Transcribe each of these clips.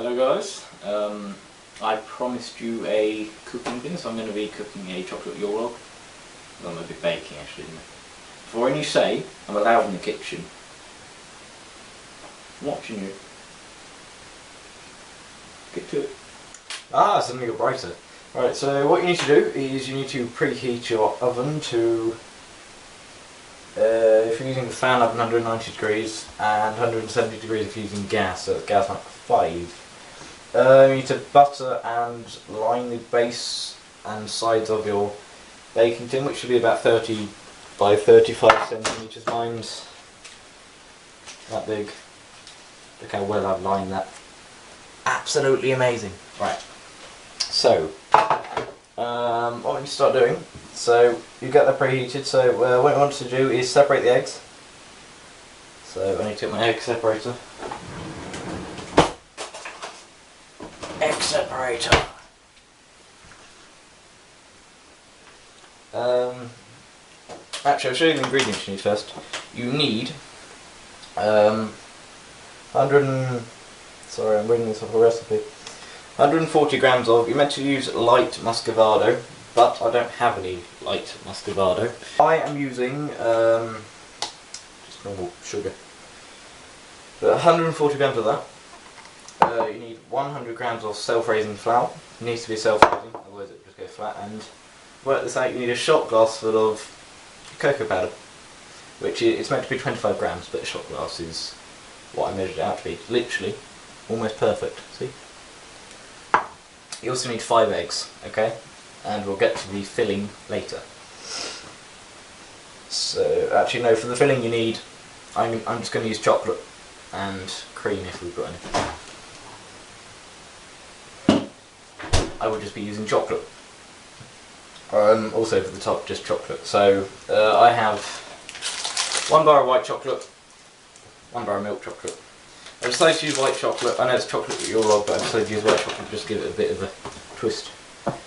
Hello guys, I promised you a cooking thing, so I'm going to be cooking a chocolate yule. I'm going to be baking actually. For when you say I'm allowed in the kitchen, I'm watching you. Get to it. Ah, suddenly got brighter. Right, so what you need to do is you need to preheat your oven to, if you're using the fan oven, 190 degrees, and 170 degrees if you're using gas, so it's gas mark 5. You need to butter and line the base and sides of your baking tin, which should be about 30 by 35 centimetres. Mine's that big. Look how well I've lined that. Absolutely amazing. Right. So, what we need to start doing, so you get that preheated, so what I want to do is separate the eggs. So I need to get my egg separator. Egg separator. Actually, I'll show you the ingredients you need first. You need sorry, I'm reading this off a recipe. 140 grams of, you're meant to use light muscovado, but I don't have any light muscovado. I am using just normal sugar. But 140 grams of that. You need 100 grams of self-raising flour. It needs to be self-raising, otherwise it will just go flat. And to work this out, you need a shot glass full of cocoa powder, which it's meant to be 25 grams, but a shot glass is what I measured it out to be. Literally, almost perfect. See? You also need 5 eggs, okay? And we'll get to the filling later. So, actually no, for the filling you need, I'm just going to use chocolate and cream if we've got any. I would just be using chocolate. Also for the top, just chocolate. So, I have 1 bar of white chocolate, 1 bar of milk chocolate. I decided to use white chocolate. I know it's chocolate that you're log, but I decided to use white chocolate to just give it a bit of a twist.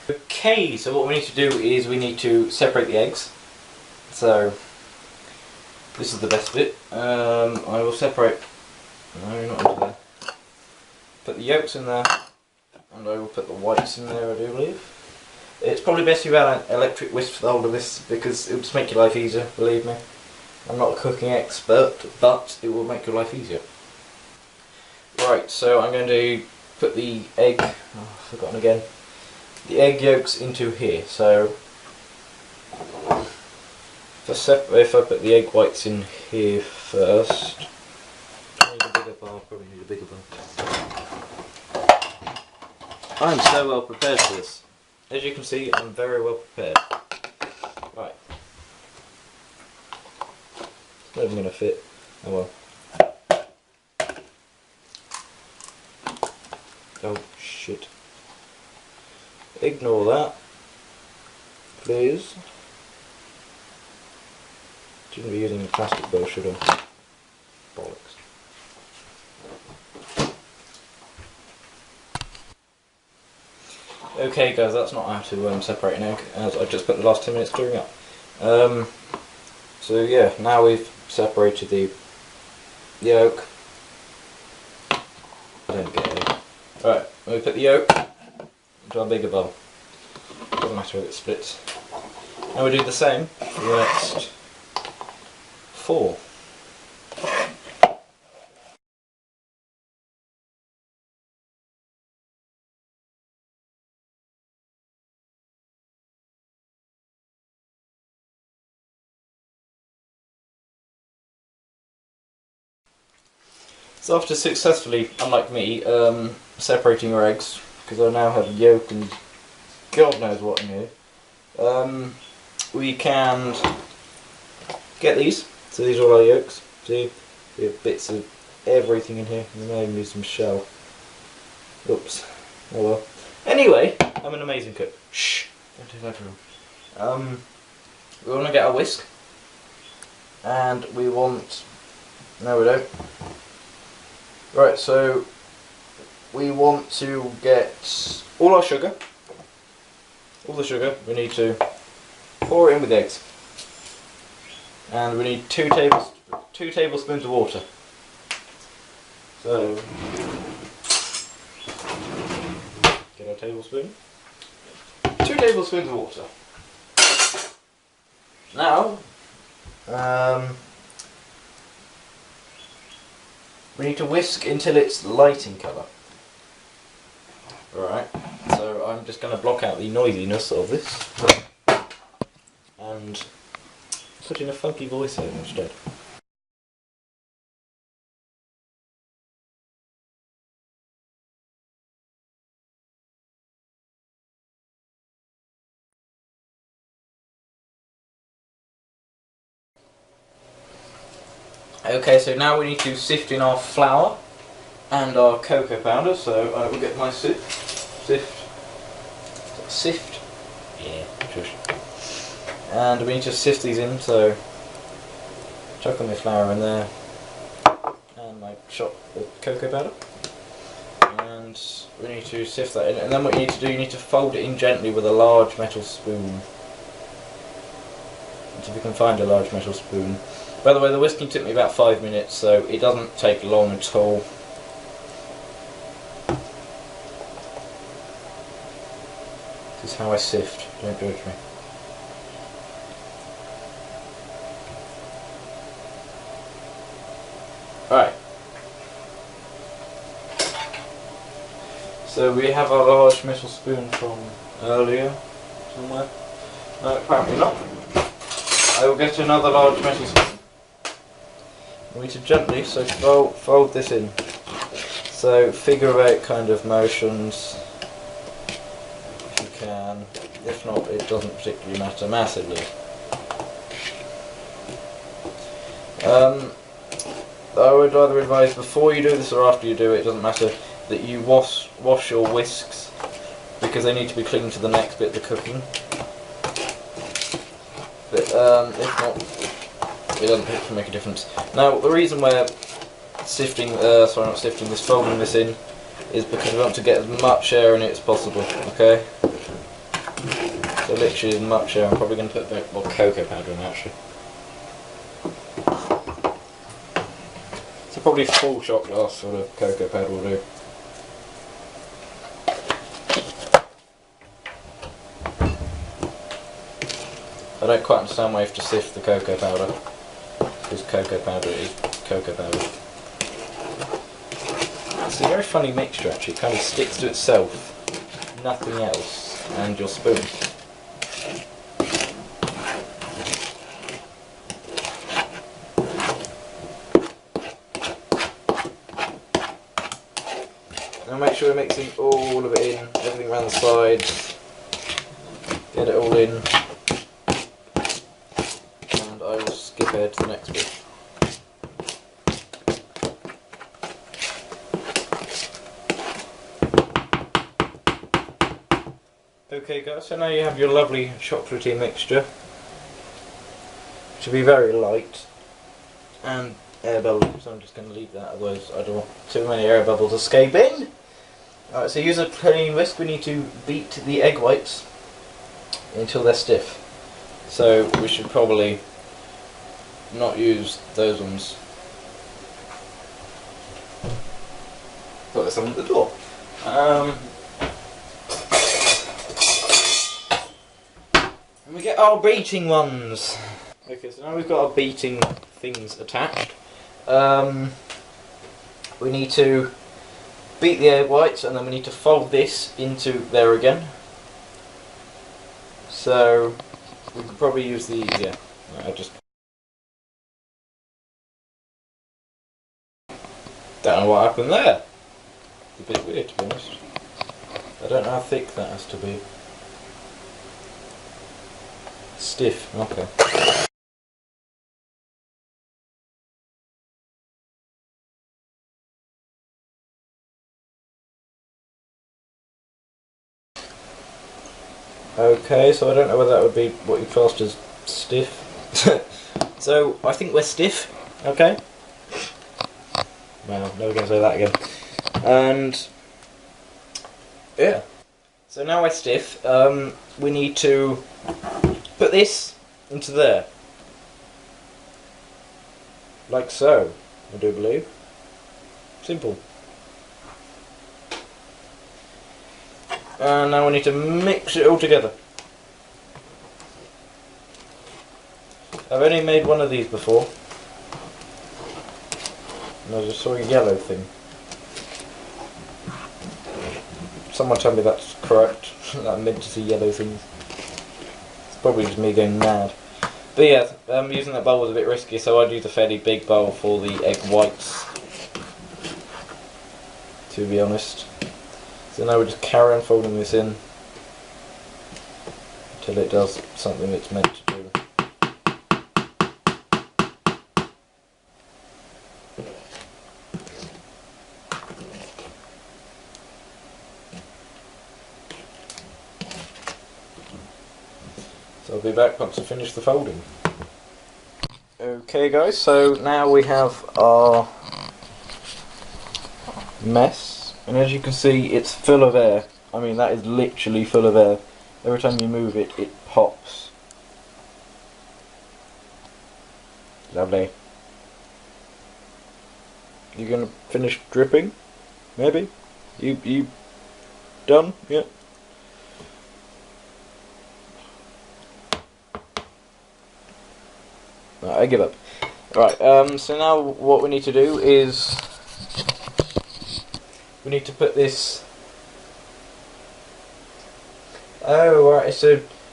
Okay, so what we need to do is we need to separate the eggs. So this is the best bit. I will separate. No, not into there. Put the yolks in there, and I will put the whites in there. I do believe. It's probably best you have an electric whisk for the whole of this because it will just make your life easier. Believe me, I'm not a cooking expert, but it will make your life easier. Right, so I'm going to put the egg, I've forgotten again, the egg yolks into here. So if I put the egg whites in here first, I need a bigger bowl, probably need a bigger bowl. I'm so well prepared for this. As you can see, I'm very well prepared. Right. It's not even going to fit. Oh well. Oh shit. Ignore that, please. Shouldn't be using a plastic bowl, should I? Bollocks. Okay guys, that's not how to separate an egg, as I just spent the last 10 minutes clearing up. So yeah, now we've separated the yolk. I don't get it. Right, we put the yolk into our bigger bowl. Doesn't matter if it splits. And we do the same for the next 4. So after successfully, unlike me, separating our eggs, because I now have yolk and God knows what in here, we can get these. So these are all our yolks. See, we have bits of everything in here. There may even be some shell. Oops. Oh well. Anyway, I'm an amazing cook. Shh. Don't take that from. We want to get our whisk, and we want. No, we don't. Right, so we want to get all our sugar, all the sugar, we need to pour it in with eggs. And we need 2 tablespoons of water. So tablespoon. 2 tablespoons of water. Now, we need to whisk until it's light in colour. Alright, so I'm just going to block out the noisiness of this and put in a funky voiceover instead. Okay, so now we need to sift in our flour and our cocoa powder, so I will get my sift, yeah, shush. And we need to sift these in, so chuck on my flour in there, and my shot of cocoa powder, and we need to sift that in, and then what you need to do, you need to fold it in gently with a large metal spoon. So if you can find a large metal spoon. By the way, the whisking took me about 5 minutes, so it doesn't take long at all. This is how I sift, don't judge me. Right. So we have our large metal spoon from earlier, somewhere. No, apparently not. I will get another large metal spoon. We need to gently, so fold this in. So figure 8 kind of motions, if you can. If not, it doesn't particularly matter massively. I would either advise before you do this or after you do it, it doesn't matter, that you wash your whisks, because they need to be clean to the next bit of the cooking. But if not, it doesn't make a difference. Now, the reason we're sifting, this folding this in, is because we want to get as much air in it as possible, okay? So literally as much air. I'm probably going to put a bit more cocoa powder in actually. So probably a full shot glass sort of cocoa powder will do. I don't quite understand why you have to sift the cocoa powder, because cocoa powder is cocoa powder. It's a very funny mixture actually, it kind of sticks to itself, nothing else, and your spoon. Now make sure we're mixing all of it in, everything around the sides, get it all in. I will skip ahead to the next bit. Okay guys, so now you have your lovely chocolatey mixture. It should be very light and air bubble, so I'm just going to leave that, otherwise I don't want too many air bubbles escaping. Alright, so use a clean whisk. We need to beat the egg whites until they're stiff. So we should probably not use those ones. Put this on the door. And we get our beating ones. Okay, so now we've got our beating things attached. We need to beat the egg whites, and then we need to fold this into there again. So we could probably use these. Yeah, I just don't know what happened there. It's a bit weird, to be honest. I don't know how thick that has to be. Stiff, okay. Okay, so I don't know whether that would be what you classed as stiff. So I think we're stiff, okay? Well, never going to say that again. And yeah, so now we're stiff. We need to put this into there, like so. I do believe. Simple. And now we need to mix it all together. I've only made one of these before. And I just saw a yellow thing. Someone tell me that's correct. That I'm meant to see yellow things. It's probably just me going mad. But yeah, using that bowl was a bit risky, so I'd use a fairly big bowl for the egg whites, to be honest. So now we just carry on folding this in until it does something it's meant to do. So I'll be back once I finish the folding. Okay guys, so now we have our mess, and as you can see it's full of air. I mean, that is literally full of air. Every time you move it, it pops. Lovely. You gonna finish dripping? Maybe? You done? Yeah. No, I give up. Right, so now what we need to do is we need to put this. Oh,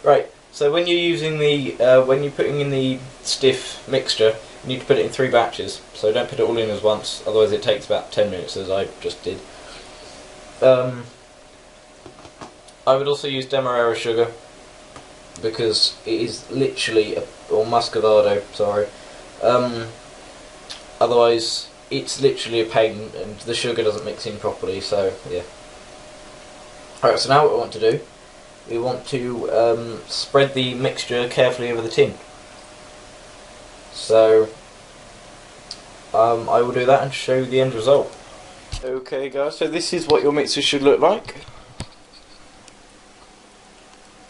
right. So when you're using the when you're putting in the stiff mixture, you need to put it in 3 batches. So don't put it all in as once, otherwise it takes about 10 minutes, as I just did. I would also use demerara sugar, because it is literally or muscovado, sorry. Otherwise, it's literally a pain, and the sugar doesn't mix in properly. So yeah. Alright, so now what we want to do, we want to spread the mixture carefully over the tin. So I will do that and show you the end result. Okay guys, so this is what your mixture should look like.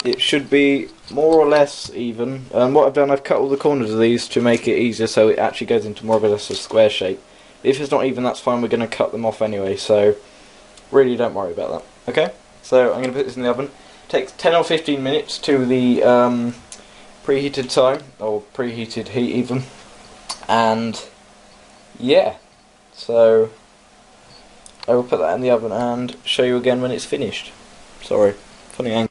It should be more or less even. What I've done, I've cut all the corners of these to make it easier, so it actually goes into more or less a square shape. If it's not even, that's fine, we're going to cut them off anyway, so really don't worry about that. Okay, so I'm going to put this in the oven. It takes 10 or 15 minutes to the preheated time, or preheated heat even. And yeah, so I will put that in the oven and show you again when it's finished. Sorry, funny angle.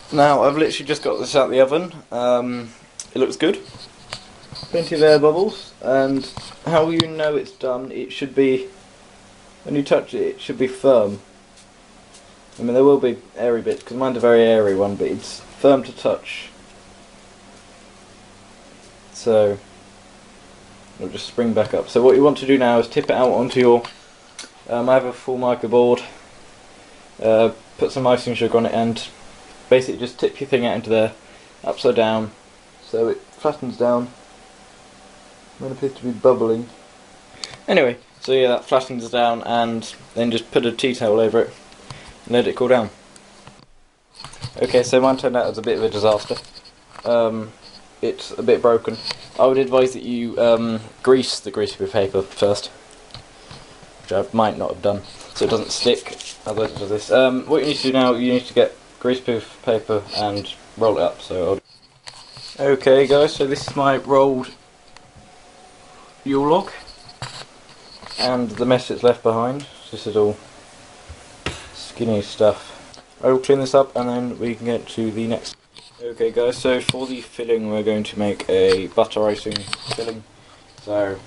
Now I've literally just got this out of the oven. It looks good. Plenty of air bubbles, and how you know it's done, it should be, when you touch it, it should be firm. I mean, there will be airy bits, because mine's a very airy one, but it's firm to touch. So it'll just spring back up. So what you want to do now is tip it out onto your, I have a full mica board, put some icing sugar on it, and basically just tip your thing out into there, upside down, so it flattens down. It appears to be bubbling. Anyway, so yeah, that flattens down, and then just put a tea towel over it and let it cool down. Okay, so mine turned out as a bit of a disaster. It's a bit broken. I would advise that you grease the greaseproof paper first, which I might not have done, so it doesn't stick. Otherwise it does this. What you need to do now, you need to get greaseproof paper and roll it up. So okay guys, so this is my rolled yule log and the mess that's left behind. This is all skinny stuff. I will clean this up and then we can get to the next. Okay guys, so for the filling we're going to make a butter icing filling. So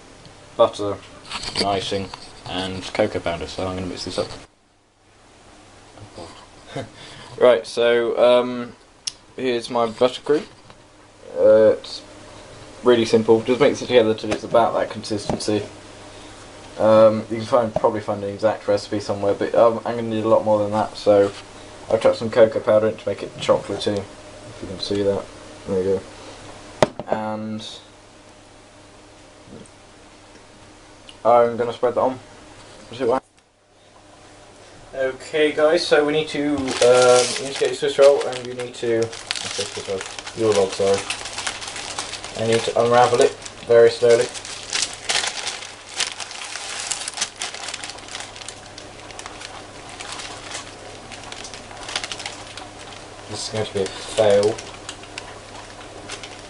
butter, icing and cocoa powder, so I'm going to mix this up. Right, so here's my buttercream. It's really simple, just mix it together till it's about that consistency. You can probably find an exact recipe somewhere, but I'm going to need a lot more than that, so I've chucked some cocoa powder in to make it chocolatey, if you can see that. There you go. And I'm going to spread that on. See what happens. Okay guys, so we need to you need to get your Swiss roll, and you need to yule log, sorry. I need to unravel it very slowly. This is going to be a fail.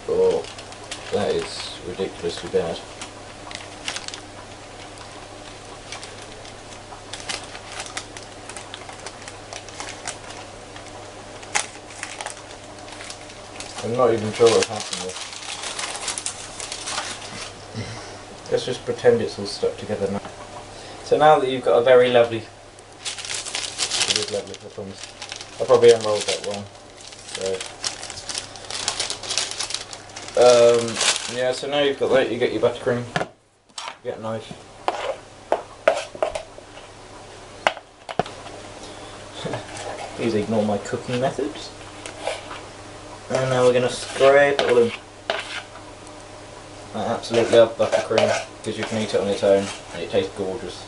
Oh, that is ridiculously bad. I'm not even sure what's happened there. Let's just pretend it's all stuck together now. So now that you've got a very lovely, it is lovely, I promise. I probably unrolled that wrong. So, yeah. So now you've got that. You get your buttercream. You get a knife. Please ignore my cooking methods. And now we're going to scrape it all in. I absolutely love buttercream because you can eat it on its own and it tastes gorgeous.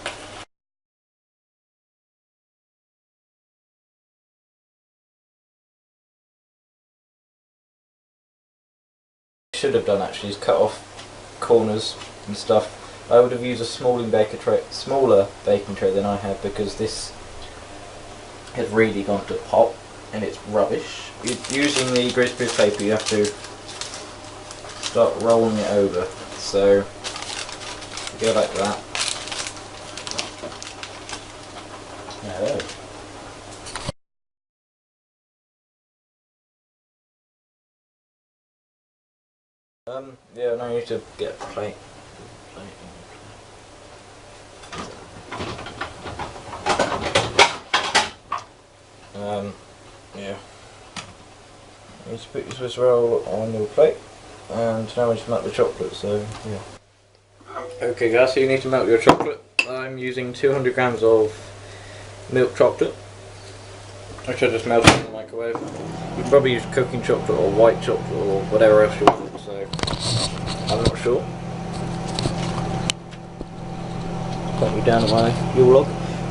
Should have done actually is cut off corners and stuff. I would have used a smaller baking tray than I have, because this has really gone to pot and it's rubbish. Using the greaseproof paper, you have to start rolling it over. So you go like that. Hello. Yeah, now you need to get a plate. Yeah. You need to put your Swiss roll on your plate, and now we just melt the chocolate, so yeah. Okay guys, so you need to melt your chocolate. I'm using 200 grams of milk chocolate, which I just melted in the microwave. You can probably use cooking chocolate or white chocolate or whatever else you want, so I'm not sure. Put me down at my yule log.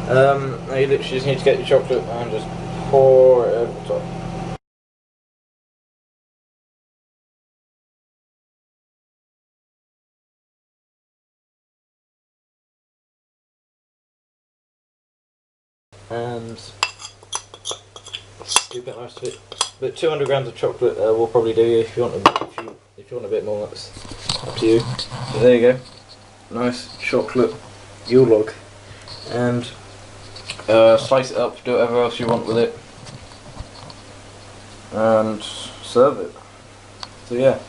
Now you literally just need to get your chocolate and just pour it over the top. And do a bit nice to it. But 200 grams of chocolate will probably do you. If you want a bit more, that's up to you. So there you go, nice chocolate yule log, and slice it up, do whatever else you want with it, and serve it. So yeah,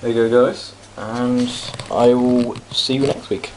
there you go guys, and I will see you next week.